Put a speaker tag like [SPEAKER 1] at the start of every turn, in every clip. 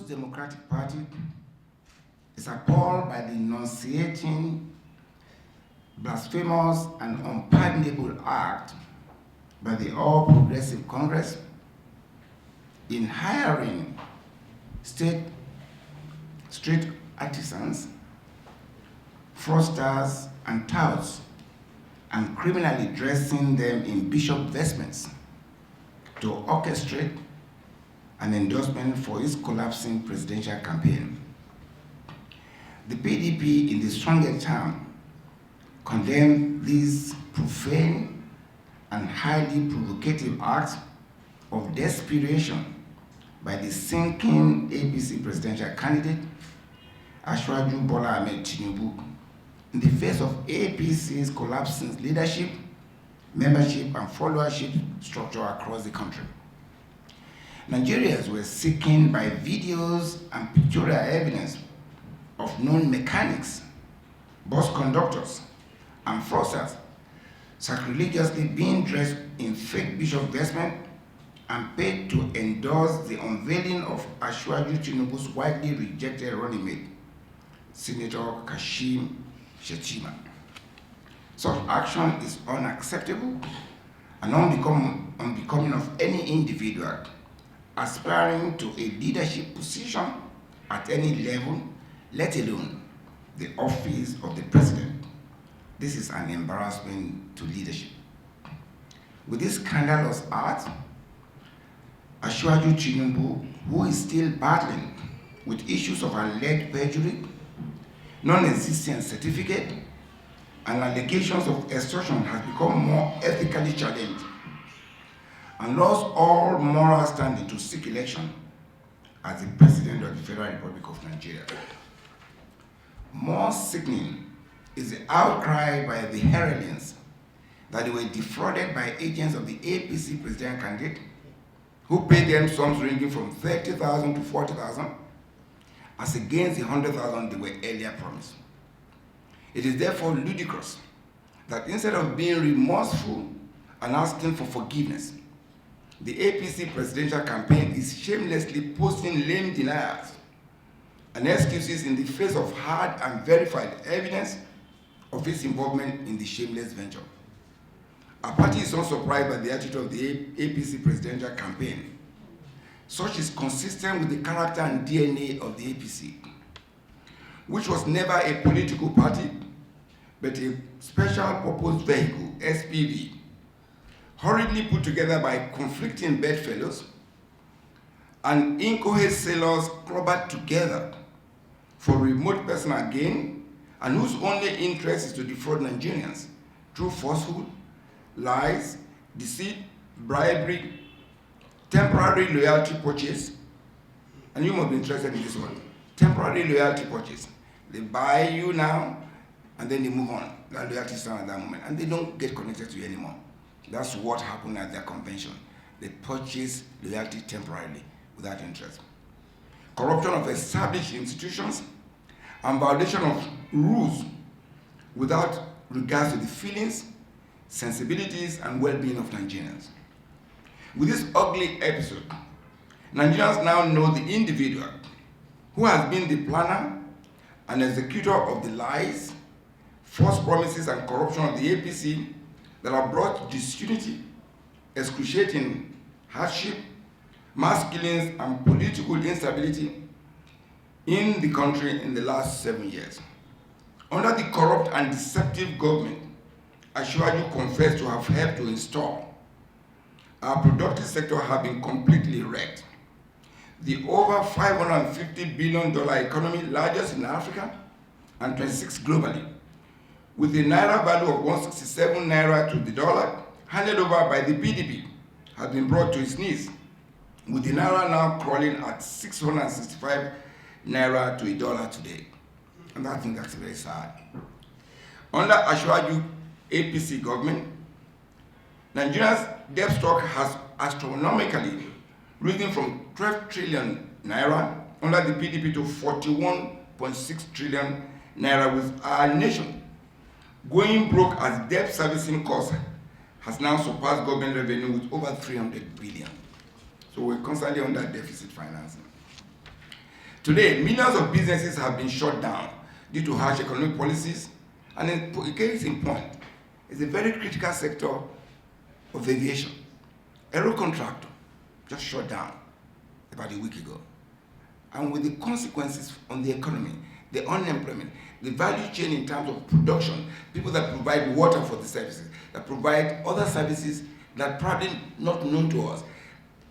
[SPEAKER 1] People's Democratic Party is appalled by the nauseating, blasphemous, and unpardonable act by the All Progressive Congress in hiring street artisans, fraudsters, and touts, and criminally dressing them in bishop vestments to orchestrate an endorsement for its collapsing presidential campaign. The PDP, in the strongest term, condemned these profane and highly provocative acts of desperation by the sinking APC presidential candidate, Asiwaju Bola Ahmed Tinubu, in the face of APC's collapsing leadership, membership, and followership structure across the country. Nigerians were sickened by videos and pictorial evidence of known mechanics, bus conductors, and fraudsters sacrilegiously being dressed in fake bishop vestment and paid to endorse the unveiling of Asiwaju Tinubu's widely rejected running mate, Senator Kashim Shettima. Such action is unacceptable and unbecoming of any individual aspiring to a leadership position at any level, let alone the office of the president. This is an embarrassment to leadership. With this scandalous act, Asiwaju Tinubu, who is still battling with issues of alleged perjury, non-existent certificate, and allegations of extortion, has become more ethically challenged and lost all moral standing to seek election as the President of the Federal Republic of Nigeria. More sickening is the outcry by the Heraldians that they were defrauded by agents of the APC presidential candidate who paid them sums ranging from 30,000 to 40,000 as against the 100,000 they were earlier promised. It is therefore ludicrous that instead of being remorseful and asking for forgiveness, the APC presidential campaign is shamelessly posting lame denials and excuses in the face of hard and verified evidence of its involvement in the shameless venture. Our party is not surprised by the attitude of the APC presidential campaign. Such is consistent with the character and DNA of the APC, which was never a political party, but a special purpose vehicle, SPV, hurriedly put together by conflicting bedfellows and incoherent sailors clubbered together for remote personal gain, and whose only interest is to defraud Nigerians through falsehood, lies, deceit, bribery, temporary loyalty purchase, and you must be interested in this one. Temporary loyalty purchase. They buy you now, and then they move on. That loyalty is at that moment, and they don't get connected to you anymore. That's what happened at their convention. They purchase loyalty temporarily without interest. Corruption of established institutions and violation of rules without regards to the feelings, sensibilities, and well-being of Nigerians. With this ugly episode, Nigerians now know the individual who has been the planner and executor of the lies, false promises, and corruption of the APC that have brought disunity, excruciating hardship, mass killings, and political instability in the country in the last 7 years. Under the corrupt and deceptive government Asiwaju confessed to have helped to install, our productive sector have been completely wrecked. The over $550 billion economy, largest in Africa and 26 globally, with the naira value of 167 naira to the dollar, handed over by the PDP, has been brought to its knees, with the naira now crawling at 665 naira to a dollar today. And I think that's very sad. Under Asiwaju APC government, Nigeria's debt stock has astronomically risen from 12 trillion naira under the PDP to 41.6 trillion naira, with our nation going broke as debt servicing costs has now surpassed government revenue with over 300 billion. So we're constantly under deficit financing. Today, millions of businesses have been shut down due to harsh economic policies, and in case in point, it's a very critical sector of aviation. Aero contractor just shut down about a week ago. And with the consequences on the economy, the unemployment, the value chain in terms of production, people that provide water for the services, that provide other services that probably not known to us,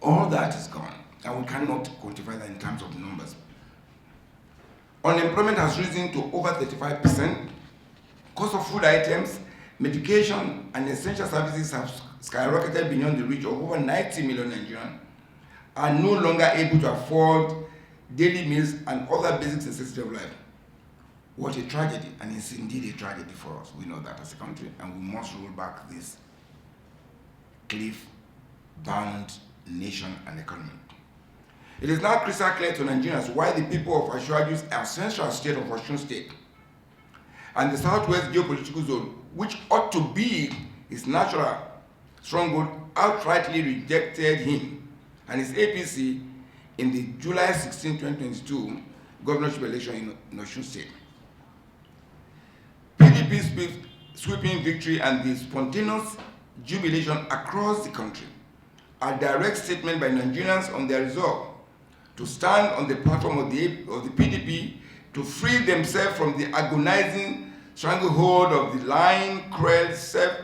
[SPEAKER 1] all that is gone, and we cannot quantify that in terms of numbers. Unemployment has risen to over 35%. Cost of food items, medication, and essential services have skyrocketed beyond the reach of over 90 million Nigerians, are no longer able to afford daily meals and other basic necessities of life. What a tragedy, and it's indeed a tragedy for us. We know that as a country, and we must roll back this cliff-bound nation and economy. It is now crystal clear to Nigerians why the people of Ashwaju's ancestral state of Osun State and the southwest geopolitical zone, which ought to be his natural stronghold, outrightly rejected him and his APC in the July 16, 2022 governorship election in Osun State. PDP's sweeping victory and the spontaneous jubilation across the country are direct statement by Nigerians on their resolve to stand on the platform of the PDP to free themselves from the agonizing stranglehold of the lying, cruel, self,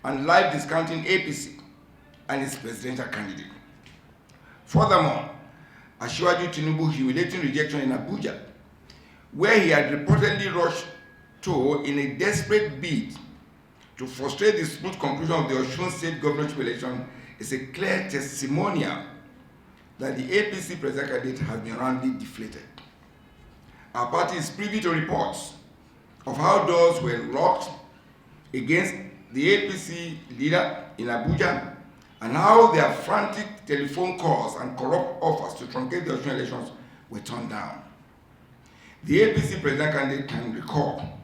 [SPEAKER 1] and life-discounting APC and its presidential candidate. Furthermore, Asiwaju Tinubu humiliating rejection in Abuja, where he had reportedly rushed to in a desperate bid to frustrate the smooth conclusion of the Osun State governorship election, is a clear testimonial that the APC presidential candidate has been roundly deflated. Our party is privy to reports of how doors were locked against the APC leader in Abuja, and how their frantic telephone calls and corrupt offers to truncate the Osun elections were turned down. The APC presidential candidate can recall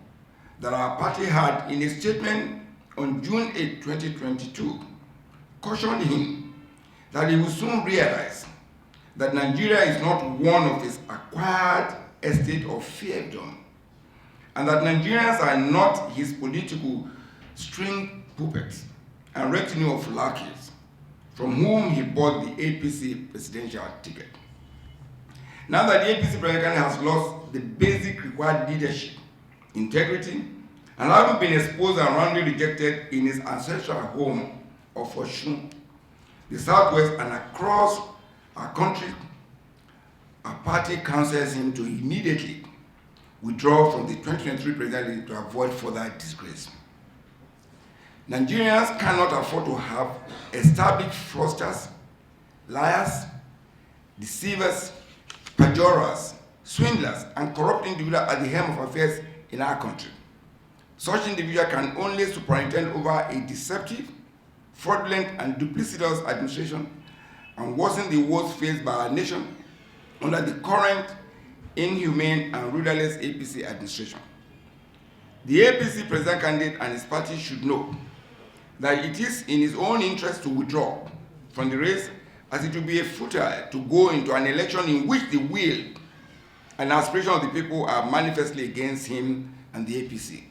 [SPEAKER 1] that our party had, in a statement on June 8, 2022, cautioned him that he will soon realize that Nigeria is not one of his acquired estate of fiefdom, and that Nigerians are not his political string puppets and retinue of lackeys from whom he bought the APC presidential ticket. Now that the APC president has lost the basic required leadership, integrity, and having been exposed and roundly rejected in his ancestral home of Osun, the Southwest, and across our country, our party counsels him to immediately withdraw from the 2023 presidency to avoid further disgrace. Nigerians cannot afford to have established fraudsters, liars, deceivers, perjurers, swindlers, and corrupt individuals at the helm of affairs in our country. Such individual can only superintend over a deceptive, fraudulent, and duplicitous administration and worsen the woes faced by our nation under the current inhumane and rudderless APC administration. The APC president candidate and his party should know that it is in his own interest to withdraw from the race, as it will be futile to go into an election in which the will and aspiration of the people are manifestly against him and the APC.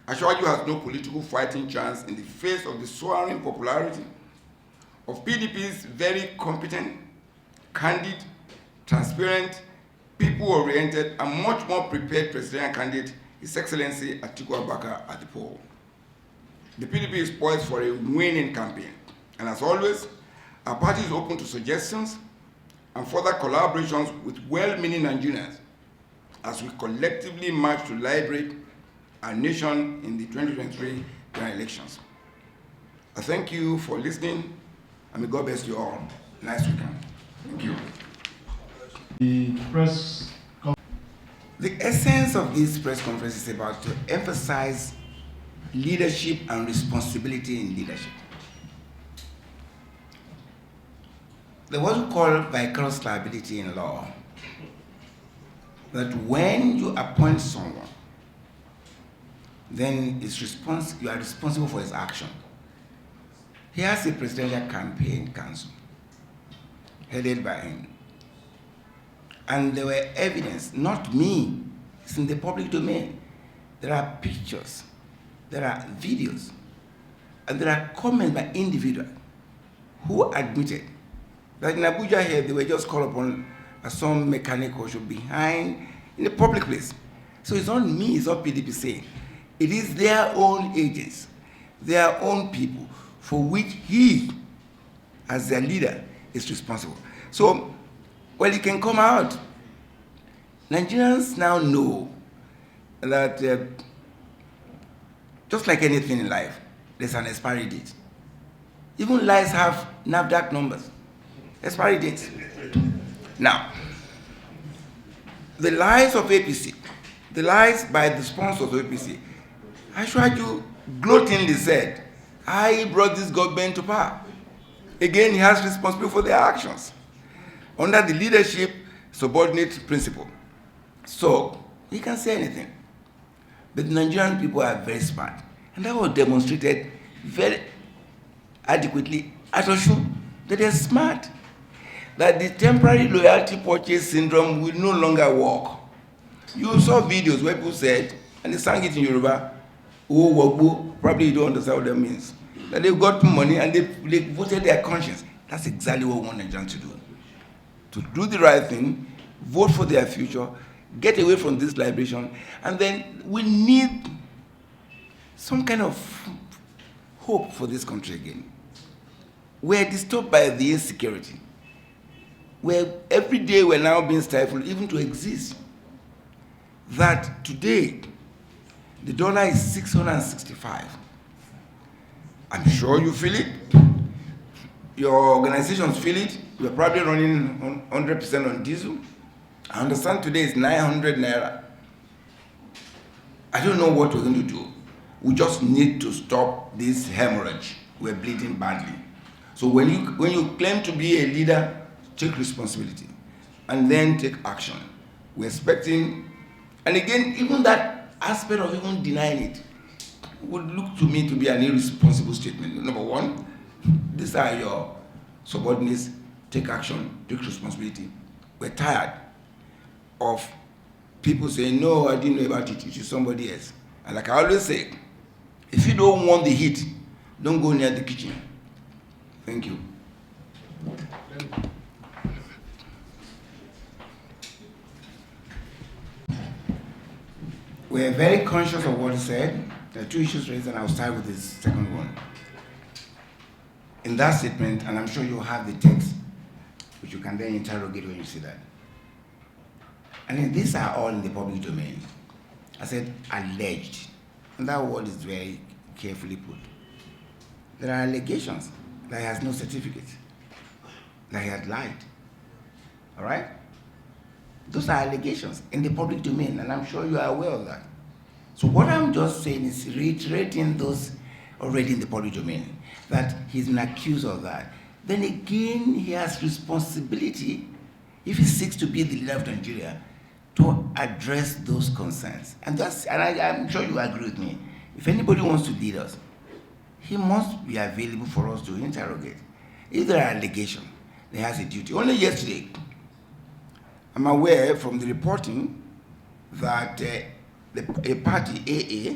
[SPEAKER 1] Asiwaju has no political fighting chance in the face of the soaring popularity of PDP's very competent, candid, transparent, people-oriented, and much more prepared presidential candidate, His Excellency Atiku Abubakar, at the poll. The PDP is poised for a winning campaign, and as always, our party is open to suggestions and further collaborations with well-meaning Nigerians as we collectively march to liberate our nation in the 2023 general elections. I thank you for listening, and may God bless you all. Nice weekend. Thank you. The essence of this press conference is about to emphasize leadership and responsibility in leadership. There's what we call vicarious liability in law, that when you appoint someone, then you are responsible for his action. He has a presidential campaign council headed by him. And there were evidence, not me, it's in the public domain. There are pictures, there are videos, and there are comments by individuals who admitted that in Abuja here, they were just called upon as some mechanic or should behind in a public place. So it's not me, it's not PDP saying. It is their own agents, their own people, for which he, as their leader, is responsible. So, well, it can come out. Nigerians now know that just like anything in life, there's an expiry date. Even lies have NAFDAC numbers, expiry dates. Now, the lies of APC, the lies by the sponsors of APC, Ashwaju gloatingly said, I brought this government to power. Again, he has responsibility for their actions under the leadership subordinate principle. So, he can say anything. But Nigerian people are very smart. And that was demonstrated very adequately at Oshu, that they're smart. That the temporary loyalty purchase syndrome will no longer work. You saw videos where people said, and they sang it in Yoruba, oh, Wagbo, probably you don't understand what that means. That they've got money and they voted their conscience. That's exactly what we want Nigerians to do. To do the right thing, vote for their future, get away from this liberation, and then we need some kind of hope for this country again. We're disturbed by the insecurity, where every day we're now being stifled even to exist. That today, the dollar is 665. I'm sure you feel it. Your organizations feel it. You're probably running 100% on diesel. I understand today is 900 naira. I don't know what we're going to do. We just need to stop this hemorrhage. We're bleeding badly. So when you claim to be a leader, take responsibility and then take action. We're expecting, and again, even that aspect of even denying it would look to me to be an irresponsible statement. Number one, these are your subordinates, take action, take responsibility. We're tired of people saying, no, I didn't know about it, it is somebody else. And like I always say, if you don't want the heat, don't go near the kitchen. Thank you. We're very conscious of what he said. There are two issues raised, and I'll start with this second one. In that statement, and I'm sure you'll have the text, which you can then interrogate when you see that. And then these are all in the public domain. I said alleged, and that word is very carefully put. There are allegations that he has no certificate, that he had lied. All right? Those are allegations in the public domain, and I'm sure you are aware of that. So what I'm just saying is reiterating those already in the public domain, that he's been accused of that. Then again, he has responsibility, if he seeks to be the leader of Nigeria, to address those concerns. And I'm sure you agree with me. If anybody wants to lead us, he must be available for us to interrogate. If there are allegations, he has a duty. Only yesterday, I'm aware from the reporting that a party, AA,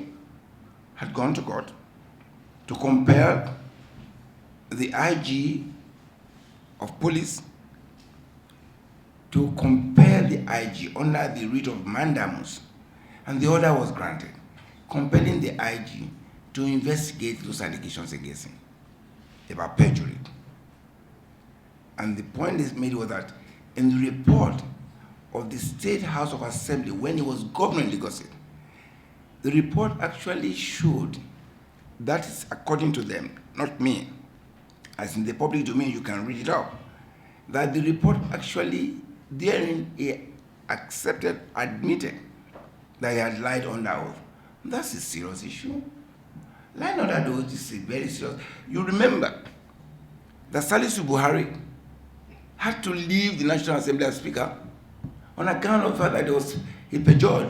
[SPEAKER 1] had gone to court to compel the IG of police to compel the IG under the writ of mandamus, and the order was granted, compelling the IG to investigate those allegations against him about perjury. And the point is made was that in the report of the State House of Assembly when he was governor in Lagos State, the report actually showed, that is according to them, not me, as in the public domain you can read it up, that the report actually therein he accepted, admitted that he had lied under oath. That's a serious issue. Lying under oath is very serious. You remember that Salisu Buhari had to leave the National Assembly as Speaker on account of the fact that he perjured.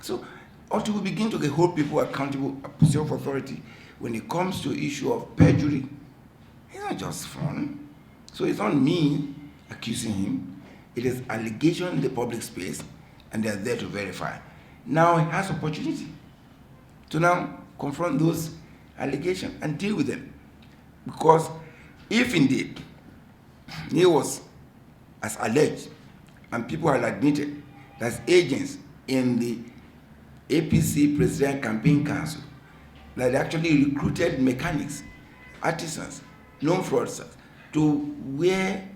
[SPEAKER 1] So, until we begin to hold people accountable, position of authority, when it comes to issue of perjury, it's not just fun. So it's not me, accusing him. It is allegation in the public space, and they are there to verify. Now he has opportunity to now confront those allegations and deal with them. Because if indeed he was, as alleged, and people had admitted that agents in the APC President Campaign Council that actually recruited mechanics, artisans, known fraudsters to wear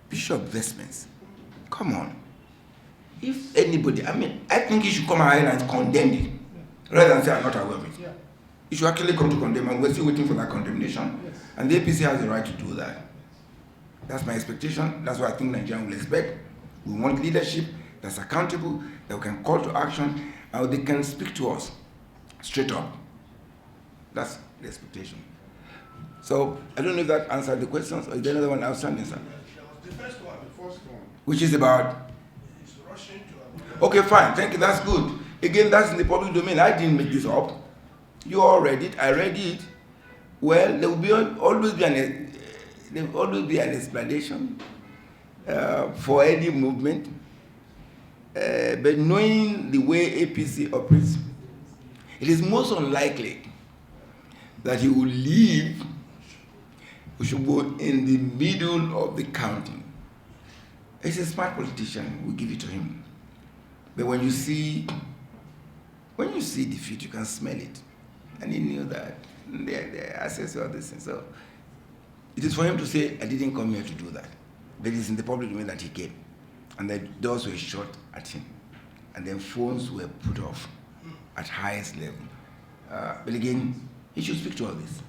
[SPEAKER 1] bishop vestments. Come on. If anybody, I think you should come ahead and condemn it, rather than say I'm not aware of it. You should actually come to condemn, and we're still waiting for that condemnation. Yes. And the APC has the right to do that. That's my expectation. That's what I think Nigerians will expect. We want leadership that's accountable, that we can call to action, and they can speak to us straight up. That's the expectation. So I don't know if that answered the questions, or is there another one outstanding, sir?
[SPEAKER 2] The first one, the first one.
[SPEAKER 1] Which is about?
[SPEAKER 2] It's rushing to
[SPEAKER 1] Okay, fine. Thank you. That's good. Again, that's in the public domain. I didn't make this up. You all read it. I read it. Well, there will always be an explanation for any movement. But knowing the way APC operates, it is most unlikely that he will leave Osogbo in the middle of the county. He's a smart politician. We'll give it to him. But when you see defeat, you can smell it. And he knew that. They assess all these things. So it is for him to say, I didn't come here to do that. But it's in the public domain that he came. And the doors were shut at him. And then phones were put off at highest level. But again, he should speak to all this.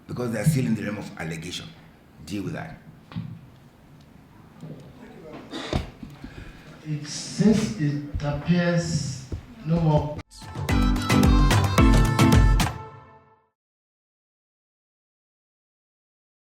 [SPEAKER 1] Because they're still in the realm of allegation. Deal with that.
[SPEAKER 3] Since it appears no more